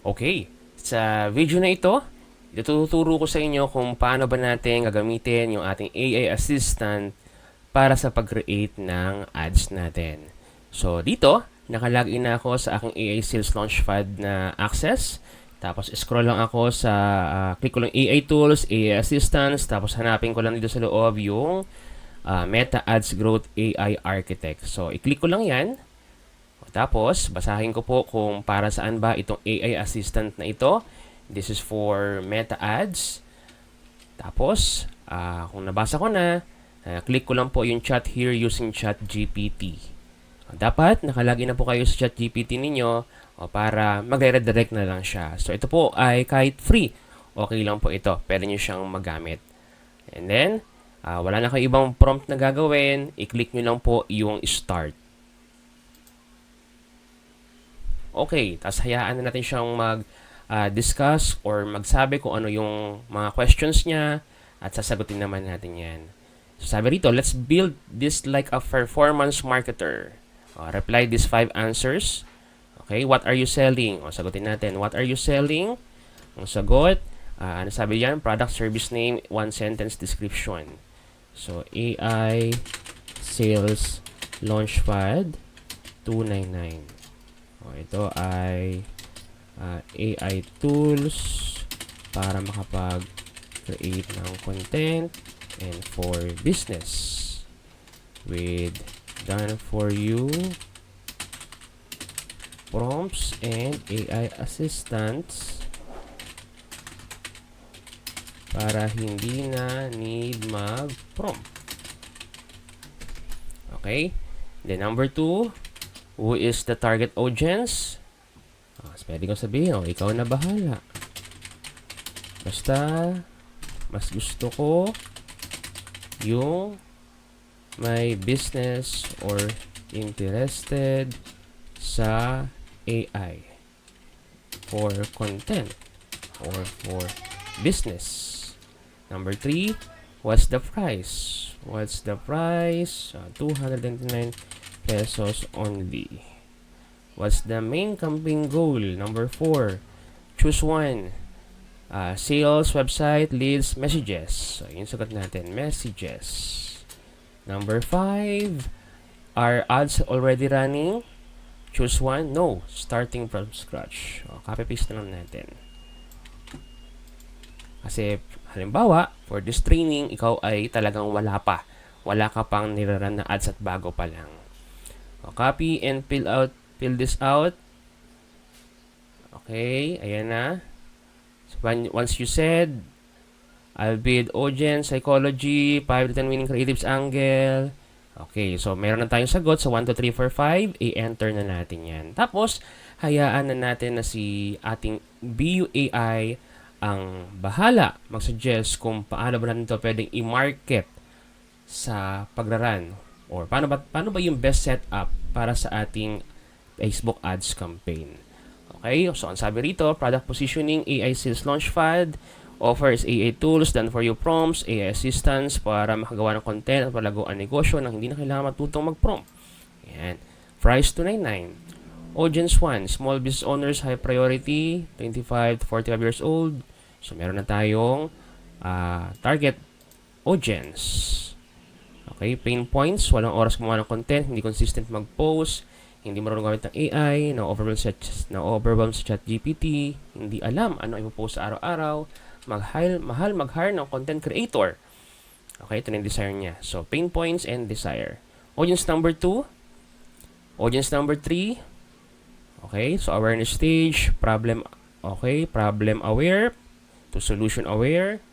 Okay, sa video na ito, ituturo ko sa inyo kung paano ba natin gagamitin yung ating AI assistant para sa pag-create ng ads natin. So dito, nakalagin na ako sa aking AI Sales Launchpad na access. Tapos scroll lang ako sa click ko lang AI Tools, AI Assistance, tapos hanapin ko lang dito sa loob yung Meta Ads Growth AI Architect. So i-click ko lang 'yan. Tapos, basahin ko po kung para saan ba itong AI assistant na ito. This is for Meta Ads. Tapos, kung nabasa ko na, click ko lang po yung chat here using chat GPT. Dapat, nakalagin na po kayo sa chat GPT ninyo para magre-redirect na lang siya. So, ito po ay kahit free. Okay lang po ito. Pwede nyo siyang magamit. And then, wala na kayo ibang prompt na gagawin. I-click nyo lang po yung start. Okay, tapos hayaan na natin siyang mag-discuss or magsabi kung ano yung mga questions niya at sasagutin naman natin yan. So sabi rito, let's build this like a performance marketer. Reply these 5 answers. Okay, what are you selling? Sagutin natin, what are you selling? Ang sagot, ano sabi yan? Product, service name, 1 sentence description. So, AI Sales Launchpad 299. Ito ay AI tools para makapag-create ng content and for business with done for you prompts and AI assistants para hindi na need mag-prompt. Okay? Then number 2, who is the target audience? Pwede kong sabihin, ikaw na bahala. Basta, mas gusto ko yung may business or interested sa AI for content or for business. Number 3, what's the price? What's the price? 299 pesos only. What's the main campaign goal? Number 4, choose one. Sales, website, leads, messages. So, yung sagot natin, messages. Number 5, are ads already running? Choose one. No, starting from scratch. Copy-paste na lang natin. Kasi, halimbawa, for this training, ikaw ay talagang wala pa. Wala ka pang niraran na ads at bago pa lang. Copy and fill this out. Okay, ayan na. So, once you said, I'll build audience, psychology, 5 to 10 winning creatives angle. Okay, so meron na tayong sagot. So 1, 2, 3, 4, 5. I-enter na natin yan. Tapos, hayaan na natin na si ating BUAI ang bahala mag-suggest kung paano ba natin ito pwedeng i-market sa pagraran. Or paano ba yung best setup para sa ating Facebook ads campaign. Okay, so ang sabi rito, product positioning, AI Sales Launchpad, offers AI tools, done for you prompts, AI assistance para makagawa ng content at palago ang negosyo nang hindi na kailangan matutong mag-prompt. Ayan. Price $299. Audience 1, small business owners, high priority, 25 to 45 years old. So meron na tayong target audience. Okay, pain points, walang oras gumawa ng content, hindi consistent mag-post, hindi marunong gamit ng AI, na-overwhelm sa chat GPT, hindi alam ano ipopost sa araw-araw, mahal mag-hire ng content creator. Okay, ito na yung desire niya. So, pain points and desire. Audience number 2. Audience number 3. Okay, so awareness stage, problem aware to solution aware.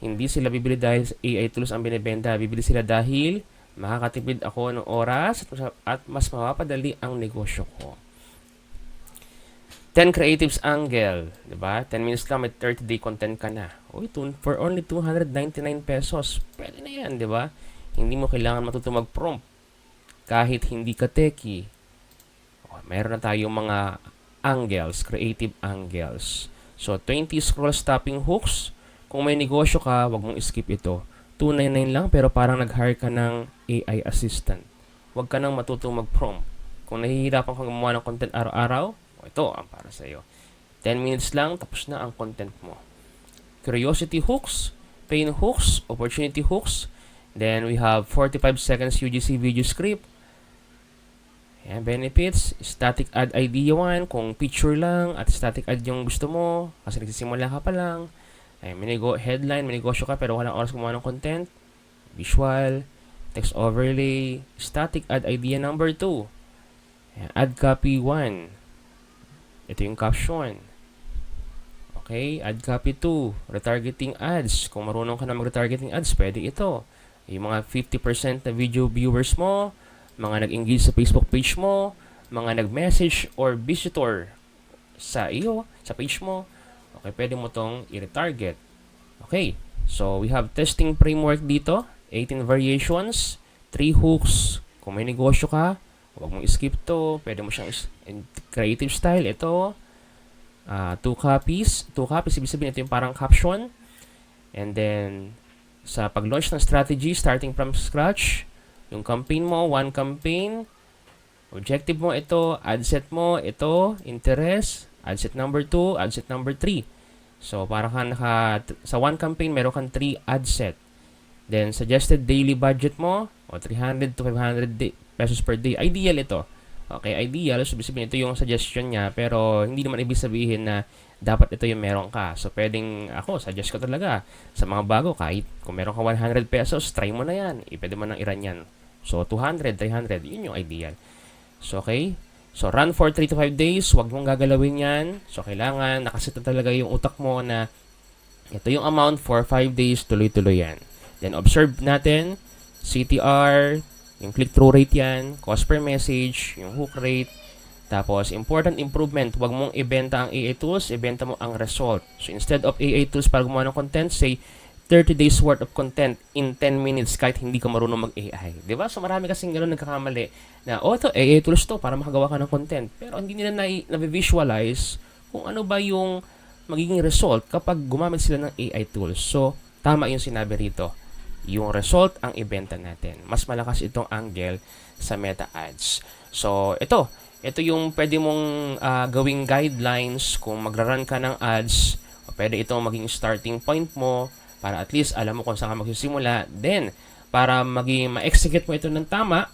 Hindi sila bibili dahil AI tools ang binibenta. Bibili sila dahil makakatipid ako ng oras at mas mapapadali ang negosyo ko. 10 creatives angle, diba? 10 minutes lang, may 30-day content ka na. For only 299 pesos, pwede na yan, diba? Hindi mo kailangan matuto mag-prompt kahit hindi ka techie. Meron na tayong mga angles, creative angles. So, 20 scroll stopping hooks. Kung may negosyo ka, wag mong skip ito. 299 lang, pero parang nag-hire ka ng AI assistant. Wag ka nang matutong mag-prompt. Kung nahihirapan kang gumawa ng content araw-araw, Ito ang para sa iyo. 10 minutes lang, tapos na ang content mo. Curiosity hooks, pain hooks, opportunity hooks. Then we have 45 seconds UGC video script. Ayan, benefits, static ad idea 1, kung picture lang at static ad yung gusto mo, kasi nagsisimula ka pa lang. Ayan, headline, may negosyo ka pero walang oras gumawa ng content. Visual, text overlay, static ad idea number 2. Ayan, ad copy 1. Ito yung caption. Okay, ad copy 2, retargeting ads. Kung marunong ka na mag-retargeting ads, pwede ito. Yung mga 50% na video viewers mo, mga nag-engage sa Facebook page mo, mga nag-message or visitor sa iyo, sa page mo, okay, pwede mo tong i-retarget. Okay, so we have testing framework dito, 18 variations, 3 hooks. Kung may negosyo ka, huwag mong skip to, pwede mo siyang creative style, ito. 2 copies, ibig sabihin ito yung parang caption. And then, sa pag-launch ng strategy, starting from scratch, yung campaign mo, 1 campaign, objective mo ito, ad set mo ito, interest, ad set number 2, ad set number 3. So, para ka sa 1 campaign, meron kang 3 ad set. Then, suggested daily budget mo, 300 to 500 pesos per day. Ideal ito. Okay, ideal. So, sabihin ito yung suggestion niya, pero hindi naman ibig sabihin na dapat ito yung meron ka. So, pwedeng suggest ko talaga sa mga bago, kahit kung meron ka 100 pesos, try mo na yan. Pwede mo nang i-run yan. So, 200, 300, yun yung ideal. So, okay. So, run for 3 to 5 days. Huwag mong gagalawin yan. So, kailangan nakaset na talaga yung utak mo na ito yung amount for 5 days, tuloy-tuloy yan. Then, observe natin, CTR, yung click-through rate yan, cost per message, yung hook rate. Tapos, important improvement, huwag mong ibenta ang AI tools, ibenta mo ang result. So, instead of AI tools para gumawa ng content, say, 30 days worth of content in 10 minutes kahit hindi ka marunong mag-AI. Diba? So, marami kasing gano'n nagkakamali na, ito, AI tools to para makagawa ka ng content. Pero hindi nila na-visualize kung ano ba yung magiging result kapag gumamit sila ng AI tools. So, tama yung sinabi rito. Yung result ang ibenta natin. Mas malakas itong angle sa meta ads. So, ito yung pwede mong gawing guidelines kung magra-run ka ng ads. Pwede itong maging starting point mo para at least alam mo kung saan ka magsisimula. Then, para ma-execute mo ito ng tama,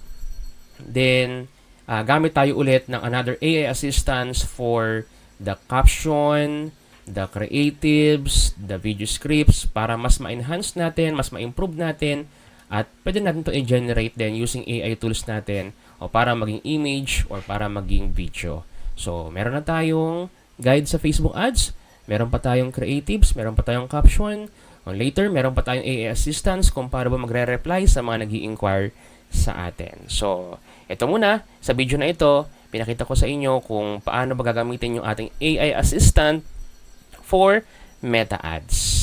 then, gamit tayo ulit ng another AI assistance for the caption, the creatives, the video scripts, para mas ma-enhance natin, mas ma-improve natin, at pwede natin ito i-generate din using AI tools natin o para maging image or para maging video. So, meron na tayong guide sa Facebook ads, meron pa tayong creatives, meron pa tayong caption, later, meron pa tayong AI assistance kung paano ba magre-reply sa mga nag-i-inquire sa atin. So, ito muna, sa video na ito, pinakita ko sa inyo kung paano ba gagamitin yung ating AI assistant for meta ads.